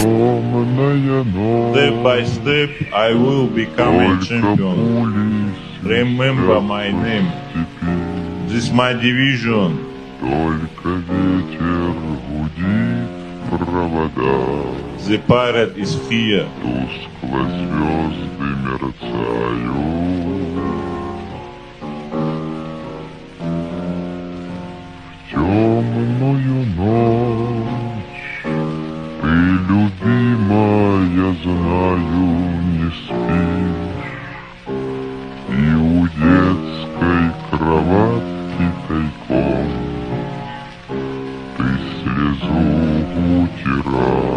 темная ночь. Step by step I will become a champion. Remember my name. This is my division. Только ветер гудит провода. The pirate is here. Тускло звезды мерцают. В темную ночь ты, любимая, знаю, не спишь. И у детской кроватки тайком ты слезу утираешь.